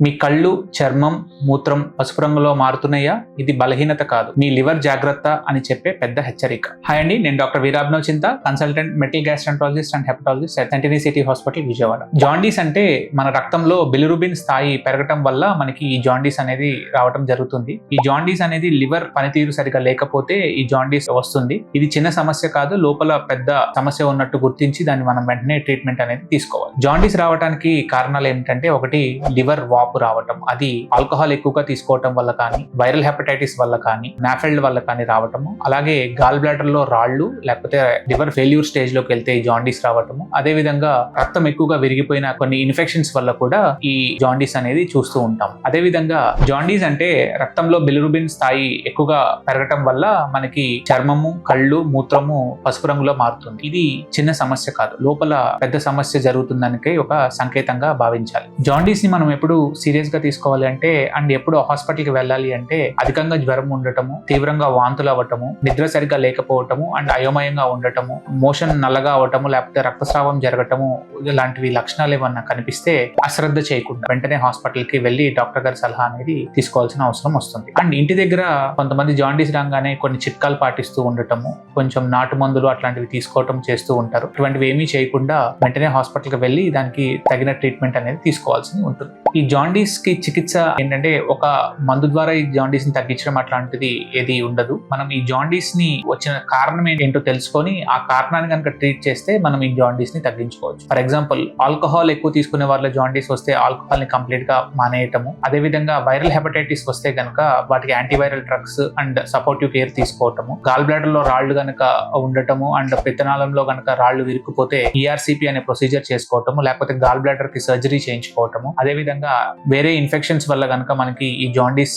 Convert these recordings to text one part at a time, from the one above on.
మీ కళ్ళు, చర్మం, మూత్రం పసుపు రంగులో మారుతున్నాయా? ఇది బలహీనత కాదు, మీ లివర్ జాగ్రత్త అని చెప్పే పెద్ద హెచ్చరిక. హాయ్ అండి, నేను డాక్టర్ వీరాభినవ్ చింత, consultant medical gastroenterologist and hepatologist at centenary city hospital Vijayawada. Jaundice అంటే మన రక్తంలో బిలిరుబిన్ స్థాయి పెరగటం వల్ల మనకి ఈ జాండీస్ అనేది రావటం జరుగుతుంది. ఈ జాండీస్ అనేది లివర్ పనితీరు సరిగా లేకపోతే ఈ జాండీస్ వస్తుంది. ఇది చిన్న సమస్య కాదు, లోపల పెద్ద సమస్య ఉన్నట్టు గుర్తించి దాన్ని మనం వెంటనే ట్రీట్మెంట్ అనేది తీసుకోవాలి. జాండీస్ రావడానికి కారణాలు ఏమిటంటే, ఒకటి లివర్ వాపు రావటం, అది ఆల్కహాల్ ఎక్కువగా తీసుకోవటం వల్ల కానీ, వైరల్ హెపటైటిస్ వల్ల కానీ, నాఫెల్డ్ వల్ల కానీ రావటము, అలాగే గాల్ బ్లాడర్ లో రాళ్లు లేకపోతే లివర్ ఫెయిల్యూర్ స్టేజ్ లోకి వెళ్తే ఈ జాండీస్ రావటము, అదే విధంగా రక్తం ఎక్కువగా విరిగిపోయిన కొన్ని ఇన్ఫెక్షన్స్ వల్ల కూడా ఈ జాండీస్ అనేది చూస్తూ ఉంటాం. అదే విధంగా జాండీస్ అంటే రక్తంలో బిలిరుబిన్ స్థాయి ఎక్కువగా పెరగటం వల్ల మనకి చర్మము, కళ్ళు, మూత్రము పసుపు రంగులో మారుతుంది. ఇది చిన్న సమస్య కాదు, లోపల పెద్ద సమస్య జరుగుతుందానికి ఒక సంకేతంగా భావించాలి. జాండీస్ ని మనం ఎప్పుడు సీరియస్ గా తీసుకోవాలి అంటే, అండ్ ఎప్పుడు హాస్పిటల్ కి వెళ్ళాలి అంటే, అధికంగా జ్వరం ఉండటము, తీవ్రంగా వాంతులు అవ్వటము, నిద్ర సరిగ్గా లేకపోవటము అండ్ అయోమయంగా ఉండటము, మోషన్ నల్లగా అవటము లేకపోతే రక్తస్రావం జరగటము, ఇలాంటివి లక్షణాలు ఏమన్నా కనిపిస్తే అశ్రద్ధ చేయకుండా వెంటనే హాస్పిటల్ కి వెళ్ళి డాక్టర్ గారి సలహా అనేది తీసుకోవాల్సిన అవసరం వస్తుంది. అండ్ ఇంటి దగ్గర కొంతమంది జాండీస్ రాగానే కొన్ని చిట్కాలు పాటిస్తూ ఉండటము, కొంచెం నాటు మందులు అట్లాంటివి తీసుకోవటం చేస్తూ ఉంటారు. ఇటువంటివి ఏమీ చేయకుండా వెంటనే హాస్పిటల్ కి వెళ్ళి దానికి తగిన ట్రీట్మెంట్ అనేది తీసుకోవాల్సి ఉంటుంది. ఈ జాండీస్ కి చికిత్స ఏంటంటే, ఒక మందు ద్వారా ఈ జాండీస్ ని తగ్గించడం అట్లాంటిది ఏది ఉండదు. మనం ఈ జాండీస్ ని వచ్చిన కారణం ఏంటో తెలుసుకొని ఆ కారణాన్ని కనుక ట్రీట్ చేస్తే మనం ఈ జాండీస్ ని తగ్గించుకోవచ్చు. ఫర్ ఎగ్జాంపుల్, ఆల్కహాల్ ఎక్కువ తీసుకునే వాళ్ళ జాండీస్ వస్తే ఆల్కహాల్ ని కంప్లీట్ గా మానేయటము, అదే విధంగా వైరల్ హెపటైటిస్ వస్తే గనక వాటికి antiviral drugs and supportive care తీసుకోవటము, గాల్ బ్లాడర్ లో రాళ్లు గనక ఉండటము అండ్ పిత్తనాళంలో గనక రాళ్లు విరుక్కుపోతే ERCP అనే ప్రొసీజర్ చేసుకోవటము, లేకపోతే గాల్ బ్లాడర్ కి సర్జరీ చేయించుకోవటము, అదే విధంగా వేరే ఇన్ఫెక్షన్స్ వల్ల గనక మనకి ఈ జాండీస్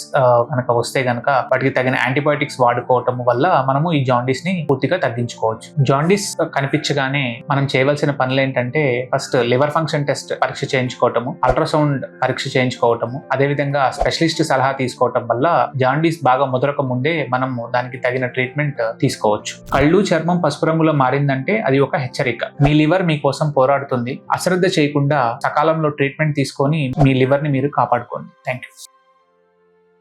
గనక వస్తే గనక వాటికి తగిన యాంటీబయాటిక్స్ వాడుకోవటం వల్ల మనము ఈ జాండీస్ ని పూర్తిగా తగ్గించుకోవచ్చు. జాండీస్ కనిపించగానే మనం చేయవలసిన పనులు ఏంటంటే, ఫస్ట్ లివర్ ఫంక్షన్ టెస్ట్ పరీక్ష చేయించుకోవటము, అల్ట్రాసౌండ్ పరీక్ష చేయించుకోవటము, అదే విధంగా స్పెషలిస్ట్ సలహా తీసుకోవటం వల్ల జాండీస్ బాగా ముదరక ముందే మనము దానికి తగిన ట్రీట్మెంట్ తీసుకోవచ్చు. కళ్ళు, చర్మం పసుపు రంగులో మారిందంటే అది ఒక హెచ్చరిక. మీ లివర్ మీకోసం పోరాడుతుంది. అశ్రద్ధ చేయకుండా సకాలంలో ట్రీట్మెంట్ తీసుకొని మీ లివర్ ని మీరు కాపాడుకోండి. Thank you.